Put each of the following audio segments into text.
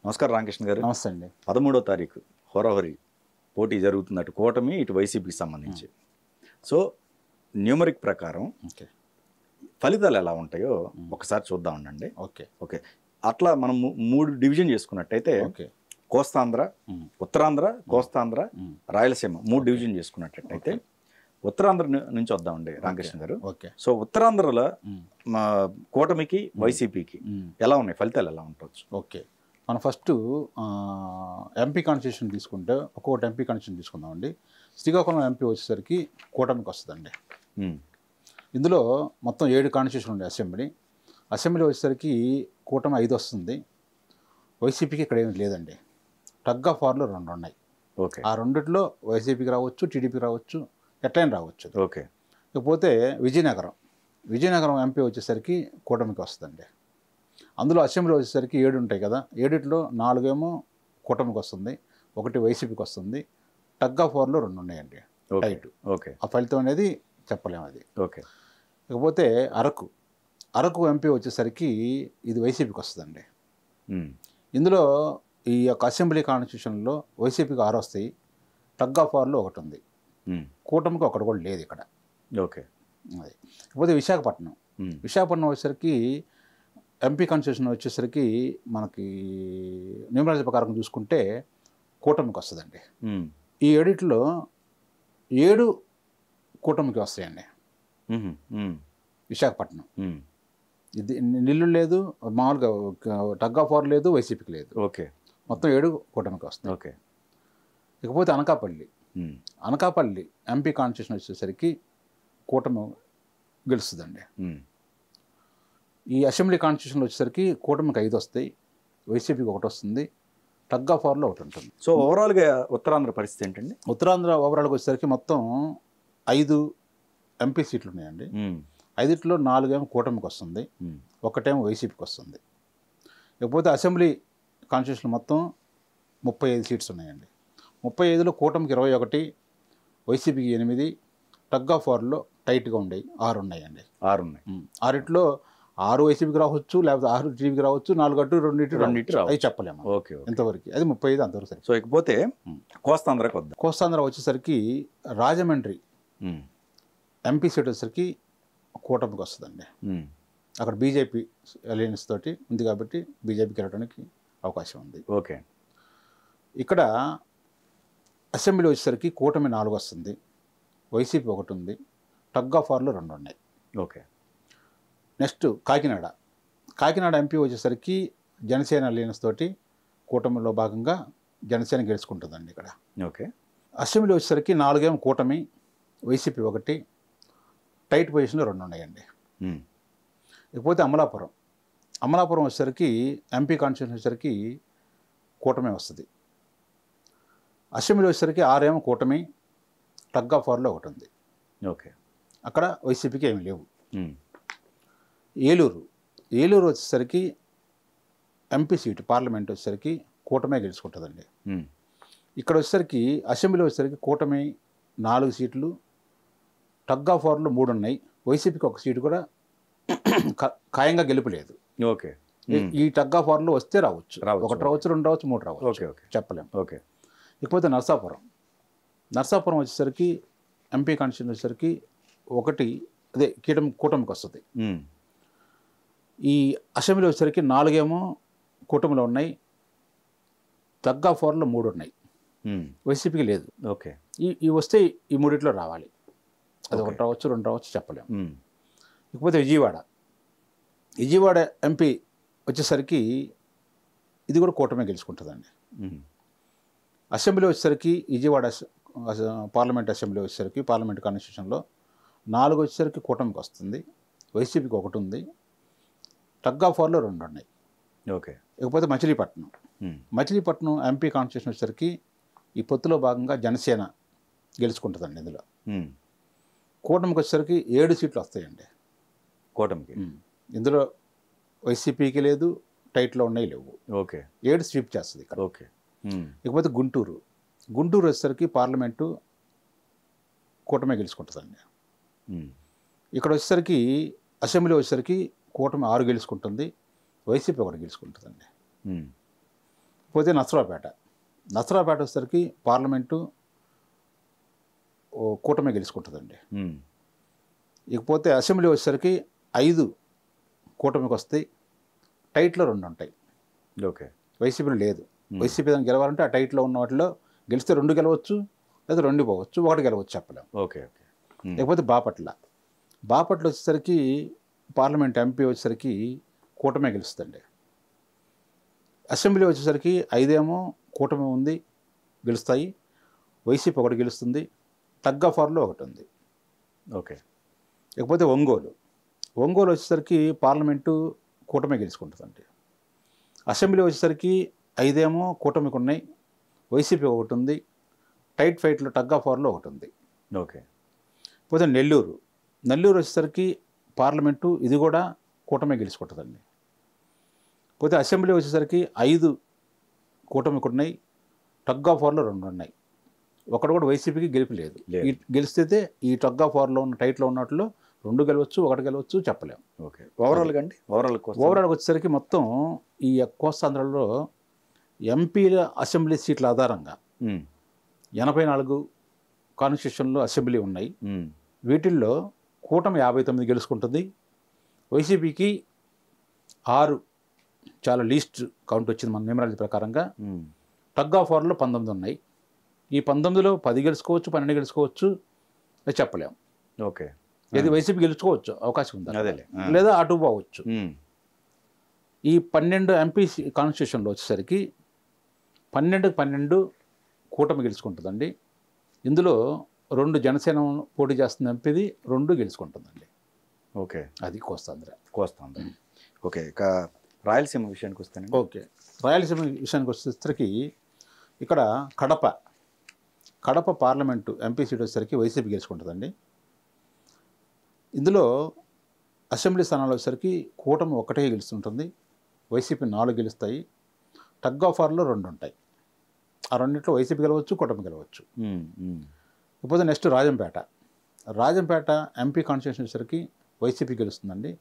నమస్కారం రామకృష్ణ గారు. నమస్తే అండి. 13వ తారీఖు హోరాహోరీ పోటీ జరుగుతున్నట్టు కూటమి ఇటు వైసీపీకి సంబంధించి. సో న్యూమరిక్ ప్రకారం ఫలితాలు ఎలా ఉంటాయో ఒకసారి చూద్దాం ఉండండి. ఓకే ఓకే అట్లా మనం 3 డివిజన్ చేసుకున్నట్టయితే కోస్తాంధ్ర, ఉత్తరాంధ్ర, కోస్తాంధ్ర, రాయలసీమ 3 డివిజన్ చేసుకున్నట్టయితే ఉత్తరాంధ్ర నుంచి వద్దామండి రామకృష్ణ గారు. సో ఉత్తరాంధ్రలో కూటమికి వైసీపీకి ఎలా ఉన్నాయి ఫలితాలు, ఎలా ఉండవచ్చు? ఓకే, మనం ఫస్ట్ ఎంపీ కాన్స్టిట్యూషన్ తీసుకుంటే ఒక్కొక్కటి ఎంపీ కాన్స్టిట్యూషన్ తీసుకుందామండి. శ్రీకాకుళం ఎంపీ వచ్చేసరికి కూటమికి వస్తుందండి. ఇందులో మొత్తం 7 కాన్స్టిట్యూషన్ ఉండే అసెంబ్లీ వచ్చేసరికి కూటమి 5 వస్తుంది. వైసీపీకి ఇక్కడ ఏమి లేదండి. టగ్ ఆఫ్ వార్లో 2 ఉన్నాయి. ఓకే, ఆ రెండిట్లో వైసీపీకి రావచ్చు, టీడీపీకి రావచ్చు, ఎట్లయినా రావచ్చు. ఓకే, ఇకపోతే విజయనగరం ఎంపీ వచ్చేసరికి కూటమికి వస్తుందండి. అందులో అసెంబ్లీ వచ్చేసరికి 7 ఉంటాయి కదా, 7లో 4 ఏమో కూటమికి వస్తుంది, 1 వైసీపీకి వస్తుంది. టగ్ ఆఫ్ వార్లో 2 ఉన్నాయండి టైట్. ఓకే, ఆ ఫలితం అనేది చెప్పలేము అది. ఓకే, ఇకపోతే అరకు ఎంపీ వచ్చేసరికి ఇది వైసీపీకి వస్తుందండి. ఇందులో ఈ యొక్క అసెంబ్లీ కాన్స్టిట్యూషన్లో వైసీపీకి 6 వస్తాయి, టగ్ ఆఫ్ వార్లో 1 ఉంది, కూటమికి 1 కూడా లేదు ఇక్కడ. ఓకే, అది. ఇకపోతే విశాఖపట్నం వచ్చేసరికి ఎంపీ కాన్స్టిట్యూషన్ వచ్చేసరికి మనకి న్యూమరాలజీ ప్రకారం చూసుకుంటే కూటమికి వస్తుందండి. ఈ 7లో 7 కూటమికి వస్తాయండి. విశాఖపట్నం ఇది నిల్లు లేదు, మామూలుగా టగ్ ఆఫ్ వార్ లేదు, వైసీపీకి లేదు. ఓకే, మొత్తం 7 కూటమికి వస్తాయి. ఓకే. ఇకపోతే అనకాపల్లి ఎంపీ కాన్స్టిట్యూషన్ వచ్చేసరికి కూటమి గెలుస్తుందండి. ఈ అసెంబ్లీ కాన్స్టిట్యూషన్లో వచ్చేసరికి కూటమికి 5 వస్తాయి, వైసీపీకి 1 వస్తుంది, టగ్ ఆఫ్ వార్లో 1 ఉంటుంది. సో ఓవరాల్గా ఉత్తరాంధ్ర పరిస్థితి ఏంటండి? ఉత్తరాంధ్ర ఓవరాల్గా వచ్చేసరికి మొత్తం 5 ఎంపీ సీట్లు ఉన్నాయండి. 5లో 4 ఏమో కూటమికి వస్తుంది, 1 ఏమో వైసీపీకి వస్తుంది. ఇకపోతే అసెంబ్లీ కాన్స్టిట్యూషన్ మొత్తం 35 సీట్స్ ఉన్నాయండి. 35లో కూటమికి 21, వైసీపీకి 8, టగ్ ఆఫ్ వార్లో టైట్గా ఉండేవి 6 ఉన్నాయండి. 6 ఉన్నాయి. 6లో 6 వైసీపీకి రావచ్చు, లేకపోతే 6 టీడీపీకి రావచ్చు, 4 అటు 2 అవి చెప్పలేము. ఓకే, ఇంతవరకు అది 35 అంతవరకు సరే. సో ఇకపోతే కోస్తాంధ్రకు వద్దాం. కోస్తాంధ్ర వచ్చేసరికి రాజమండ్రి ఎంపీ సీట్ వచ్చేసరికి కూటమికి వస్తుందండి. అక్కడ బీజేపీ అలయన్స్ తోటి ఉంది కాబట్టి బీజేపీకి వెళ్ళడానికి అవకాశం ఉంది. ఓకే, ఇక్కడ అసెంబ్లీ వచ్చేసరికి కూటమి 4 వస్తుంది, వైసీపీ 1 ఉంది, టగ్ ఆఫ్ వార్లో 2 ఉన్నాయి. ఓకే. నెక్స్ట్ కాకినాడ ఎంపీ వచ్చేసరికి జనసేన అలయన్స్ తోటి కూటమిలో భాగంగా జనసేన గెలుచుకుంటుందండి ఇక్కడ. ఓకే. అసెంబ్లీ వచ్చేసరికి 4 ఏమో కూటమి, వైసీపీ 1, టైట్ పొజిషన్లో 2 ఉన్నాయండి. ఇకపోతే అమలాపురం వచ్చేసరికి ఎంపీ కాన్స్టిట్యూషన్ వచ్చేసరికి కూటమి వస్తుంది. అసెంబ్లీ వచ్చేసరికి 6 ఏమో కూటమి, టగ్ ఆఫ్ వార్లో 1 ఉంది. ఓకే, అక్కడ వైసీపీకి ఏమి లేవు. ఏలూరు వచ్చేసరికి ఎంపీ సీటు పార్లమెంట్ వచ్చేసరికి కూటమే గెలుచుకుంటుందండి. ఇక్కడ వచ్చేసరికి అసెంబ్లీ వచ్చేసరికి కూటమి 4 సీట్లు, టగ్ ఆఫ్ వార్లో 3 ఉన్నాయి, వైసీపీకి 1 సీటు కూడా ఖాయంగా గెలుపులేదు. ఓకే. ఈ టగ్ ఆఫ్ వార్లో వస్తే రావచ్చు, 1 రావచ్చు, 2 రావచ్చు, 3 రావచ్చు, చెప్పలేము. ఓకే. ఇకపోతే నర్సాపురం వచ్చేసరికి ఎంపీ కాన్స్టిట్యూషన్ వచ్చేసరికి 1 అదే కూటమికి వస్తుంది. ఈ అసెంబ్లీ వచ్చేసరికి 4 ఏమో కూటమిలో ఉన్నాయి, టగ్ ఆఫ్ వార్లో 3 ఉన్నాయి, వైసీపీకి లేదు. ఓకే. ఈ వస్తే ఈ 3 రావాలి, అది 1 రావచ్చు, 2 రావచ్చు, చెప్పలేము. ఇకపోతే విజయవాడ ఎంపీ వచ్చేసరికి ఇది కూడా కూటమి గెలుచుకుంటుందండి. అసెంబ్లీ వచ్చేసరికి విజయవాడ పార్లమెంట్ అసెంబ్లీ వచ్చేసరికి పార్లమెంట్ కాన్స్టిట్యూషన్లో 4 వచ్చేసరికి కూటమికి వస్తుంది, వైసీపీకి 1 ఉంది, టగ్ ఆఫ్ వార్లో 2 ఉన్నాయి. ఓకే. ఇకపోతే మచిలీపట్నం ఎంపీ కాన్స్టిట్యూషన్ వచ్చేసరికి ఈ పొత్తులో భాగంగా జనసేన గెలుచుకుంటుందండి. ఇందులో కూటమికి వచ్చేసరికి 7 సీట్లు వస్తాయండి కూటమికి. ఇందులో వైసీపీకి లేదు, టైట్లో ఉన్నాయి లేవు. ఓకే. 7 స్వీప్ చేస్తుంది ఇక్కడ. ఓకే. ఇకపోతే గుంటూరు వచ్చేసరికి పార్లమెంటు కూటమి గెలుచుకుంటుందండి. ఇక్కడ వచ్చేసరికి అసెంబ్లీ వచ్చేసరికి కూటమి 6 గెలుచుకుంటుంది, వైసీపీ 1 గెలుచుకుంటుందండి. పోతే నసరాపేట వచ్చేసరికి పార్లమెంటు కూటమి గెలుచుకుంటుందండి. ఇకపోతే అసెంబ్లీ వచ్చేసరికి 5 కూటమికి వస్తాయి, టైట్లో 2 ఉంటాయి. ఓకే. వైసీపీలో లేదు. వైసీపీ దాన్ని గెలవాలంటే ఆ టైట్లో ఉన్న వాటిలో గెలిస్తే 2 గెలవచ్చు, లేదా 2 పోవచ్చు, 1 గెలవచ్చు చెప్పలేం. ఓకే. ఓకే. లేకపోతే బాపట్ల వచ్చేసరికి పార్లమెంట్ ఎంపీ వచ్చేసరికి కూటమే గెలుస్తుందండి. అసెంబ్లీ వచ్చేసరికి 5 ఏమో కూటమి ఉంది, గెలుస్తాయి. వైసీపీ 1 గెలుస్తుంది, టగ్ ఆఫ్ వార్లో 1 ఉంది. ఓకే. లేకపోతే ఒంగోలు వచ్చేసరికి పార్లమెంటు కూటమి గెలుచుకుంటుందండి. అసెంబ్లీ వచ్చేసరికి 5 ఏమో కూటమికి ఉన్నాయి, వైసీపీ 1 ఉంది, టైట్ ఫైట్లో టగ్ ఆఫ్ వార్లో 1 ఉంది. ఓకే. పోతే నెల్లూరు వచ్చేసరికి పార్లమెంటు ఇది కూడా కూటమి గెలుచుకుంటుందండి. పోతే అసెంబ్లీ వచ్చేసరికి 5 కూటమికి ఉన్నాయి, టగ్ ఆఫ్ వార్లో 2 ఉన్నాయి. 1 కూడా వైసీపీకి గెలుపు లేదు. గెలిస్తే ఈ టగ్ ఆఫ్ వార్లో ఉన్న టైట్లో ఉన్నట్లు 2 గెలవచ్చు, 1 గెలవచ్చు చెప్పలేము. ఓకే. ఓవరాల్గా అండి ఓవరాల్గా వచ్చేసరికి మొత్తం ఈ కోస్తాంధ్రలో ఎంపీల అసెంబ్లీ సీట్ల ఆధారంగా 84 కాన్స్టిట్యూషన్లో అసెంబ్లీ ఉన్నాయి. వీటిల్లో కూటమి 59 గెలుచుకుంటుంది, వైసీపీకి 6 చాలా లీస్ట్ కౌంట్ వచ్చింది మన న్యూమరాలజీ ప్రకారంగా. టగ్ ఆఫ్ వార్లో 19 ఉన్నాయి. ఈ 19లో 10 గెలుచుకోవచ్చు, 12 గెలుచుకోవచ్చు చెప్పలేము. ఓకే. ఇది వైసీపీ గెలుచుకోవచ్చు, అవకాశం ఉంది, అదేలే, లేదా అటు పోవచ్చు. ఈ 12 ఎంపీ కాన్స్టిట్యూషన్లో వచ్చేసరికి 12 కూటమి గెలుచుకుంటుందండి. ఇందులో 2 జనసేన పోటీ చేస్తున్న ఎంపీది 2 గెలుచుకుంటుందండి. ఓకే. అది కోస్తాంధ్ర. ఓకే. ఇక రాయలసీమ విషయానికి వస్తాను. ఓకే. రాయలసీమ విషయానికి వచ్చేసరికి ఇక్కడ కడప పార్లమెంటు ఎంపీ సీట్ వచ్చేసరికి వైసీపీ గెలుచుకుంటుందండి. ఇందులో అసెంబ్లీ స్థానాలు వచ్చేసరికి కూటమి 1 గెలుస్తుంటుంది, వైసీపీ 4 గెలుస్తాయి, టగ్ ఆఫ్ వార్లో 2 ఉంటాయి. ఆ రెండింటిలో వైసీపీ గెలవచ్చు, కూటమి గెలవచ్చు. ఇకపోతే నెక్స్ట్ రాజంపేట ఎంపీ కాన్స్టిట్యూషన్ వచ్చేసరికి వైసీపీ గెలుస్తుందండి.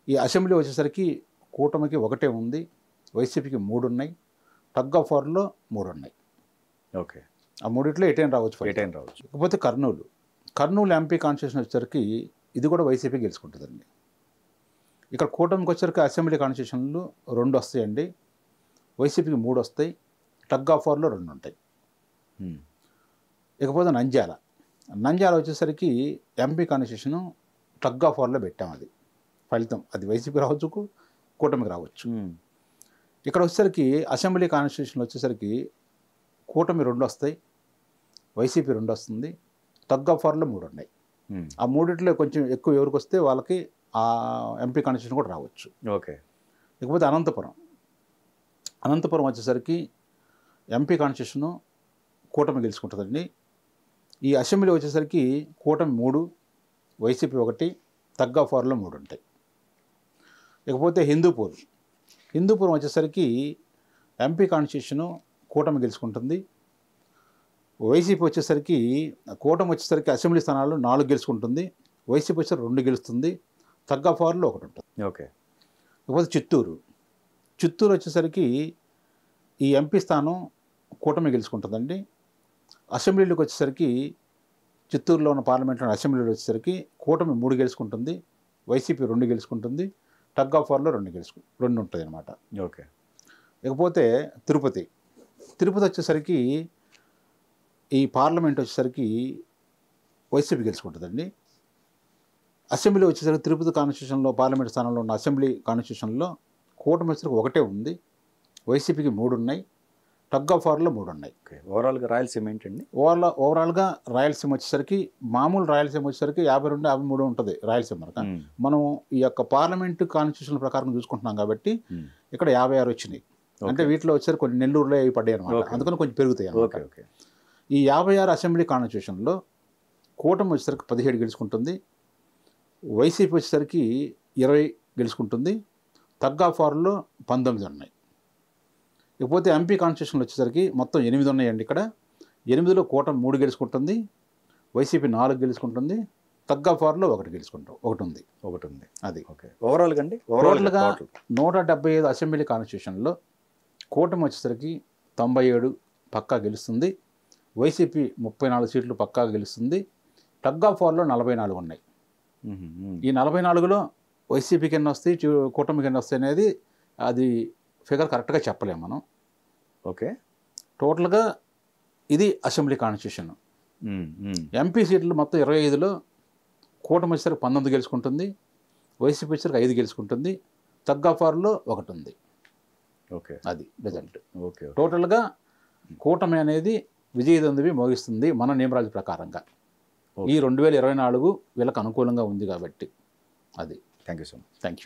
ఈ అసెంబ్లీ వచ్చేసరికి కూటమికి 1 ఉంది, వైసీపీకి 3 ఉన్నాయి, టగ్ ఆఫ్ వార్లో 3 ఉన్నాయి. ఓకే. ఆ 3 ఎటైనా రావచ్చు. ఇకపోతే కర్నూలు ఎంపీ కాన్స్టిట్యూషన్ వచ్చేసరికి ఇది కూడా వైసీపీ గెలుచుకుంటుందండి. ఇక్కడ కూటమికి వచ్చేసరికి అసెంబ్లీ కాన్స్టిట్యూషన్లు 2 వస్తాయండి, వైసీపీకి 3 వస్తాయి, టగ్ ఆఫ్ వార్లో 2 ఉంటాయి. ఇకపోతే నంద్యాల వచ్చేసరికి ఎంపీ కాన్స్టిట్యూషను టగ్ ఆఫ్ వార్లో పెట్టాం. అది ఫలితం అది వైసీపీ రావచ్చు, కూటమికి రావచ్చు. ఇక్కడ వచ్చేసరికి అసెంబ్లీ కాన్స్టిట్యూషన్ వచ్చేసరికి కూటమి 2 వస్తాయి, వైసీపీ 2 వస్తుంది, టగ్ ఆఫ్ వార్లో 3 ఉన్నాయి. ఆ 3 కొంచెం ఎక్కువ ఎవరికి వస్తే వాళ్ళకి ఆ ఎంపీ కాన్స్టిట్యూషన్ కూడా రావచ్చు. ఓకే. ఇకపోతే అనంతపురం వచ్చేసరికి ఎంపీ కాన్స్టిట్యూషను కూటమి గెలుచుకుంటుందండి. ఈ అసెంబ్లీ వచ్చేసరికి కూటమి 3, వైసీపీ 1, టగ్ ఆఫ్ వార్లో 3 ఉంటాయి. ఇకపోతే హిందూపురం వచ్చేసరికి ఎంపీ కాన్స్టిట్యూషను కూటమి గెలుచుకుంటుంది, వైసీపీ వచ్చేసరికి కూటమి వచ్చేసరికి అసెంబ్లీ స్థానాల్లో 4 గెలుచుకుంటుంది, వైసీపీ వచ్చేసరికి 2 గెలుస్తుంది, టగ్ ఆఫ్ వార్లో 1 ఉంటుంది. ఓకే. ఇకపోతే చిత్తూరు వచ్చేసరికి ఈ ఎంపీ స్థానం కూటమి గెలుచుకుంటుందండి. అసెంబ్లీలోకి వచ్చేసరికి చిత్తూరులో ఉన్న పార్లమెంట్లో అసెంబ్లీలో వచ్చేసరికి కూటమి 3 గెలుచుకుంటుంది, వైసీపీ 2 గెలుచుకుంటుంది, టగ్ ఆఫ్ వార్లో 2 ఉంటుంది అన్నమాట. ఓకే. ఇకపోతే తిరుపతి వచ్చేసరికి ఈ పార్లమెంట్ వచ్చేసరికి వైసీపీ గెలుచుకుంటుందండి. అసెంబ్లీ వచ్చేసరికి తిరుపతి కాన్స్టిట్యూషన్లో పార్లమెంట్ స్థానంలో ఉన్న అసెంబ్లీ కాన్స్టిట్యూషన్లో కూటమి వచ్చేసరికి 1 ఉంది, వైసీపీకి 3 ఉన్నాయి, టగ్ ఆఫ్ వార్లో 3 ఉన్నాయి. ఓవరాల్గా రాయలసీమ ఏంటండి? ఓవరాల్గా రాయలసీమ వచ్చేసరికి మామూలు రాయలసీమ వచ్చేసరికి 52, 53 ఉంటుంది రాయలసీమ. మనం ఈ యొక్క పార్లమెంట్ కాన్స్టిట్యూషన్ ప్రకారం చూసుకుంటున్నాం కాబట్టి ఇక్కడ 56 వచ్చినాయి. అంటే వీటిలో వచ్చేసరికి కొన్ని నెల్లూరులో అవి పడ్డాయి అనమాట, అందుకని కొంచెం పెరుగుతాయి అన్నమాట. ఈ 56 అసెంబ్లీ కాన్స్టిట్యూషన్లో కూటమి వచ్చేసరికి 17 గెలుచుకుంటుంది, వైసీపీ వచ్చేసరికి 20 గెలుచుకుంటుంది, టగ్ ఆఫ్ వార్లో 19 ఉన్నాయి. ఇకపోతే ఎంపీ కాన్స్టిట్యూషన్లు వచ్చేసరికి మొత్తం 8 ఉన్నాయండి. ఇక్కడ 8లో కూటమి 3 గెలుచుకుంటుంది, వైసీపీ 4 గెలుచుకుంటుంది, టగ్ ఆఫ్ వార్లో 1 ఉంది. అది ఓకే. ఓవరాల్గా 175 అసెంబ్లీ కాన్స్టిట్యూషన్లో కూటమి వచ్చేసరికి 97 పక్కా గెలుస్తుంది. వైసీపీ 34 సీట్లు పక్కా గెలుస్తుంది. టగ్ ఆఫ్ వార్లో 44 ఉన్నాయి. ఈ 44లో వైసీపీకి ఎన్ని వస్తాయి, కూటమికి ఎన్ని వస్తాయి అనేది అది ఫిగర్ కరెక్ట్గా చెప్పలేము మనం. ఓకే. టోటల్గా ఇది అసెంబ్లీ కాన్స్టిట్యూషన్. ఎంపీ సీట్లు మొత్తం 25లో కూటమి వచ్చేసరికి 19 గెలుచుకుంటుంది, వైసీపీ వచ్చేసరికి 5 గెలుచుకుంటుంది, టగ్ ఆఫ్ వార్లో 1 ఉంది. ఓకే. అది రిజల్ట్. ఓకే. టోటల్గా కూటమి అనేది విజయదుందుభి మోగిస్తుంది మన నియమరాజు ప్రకారంగా. ఈ 2024 వీళ్ళకి అనుకూలంగా ఉంది కాబట్టి. అది. Thank you so much. Thank you.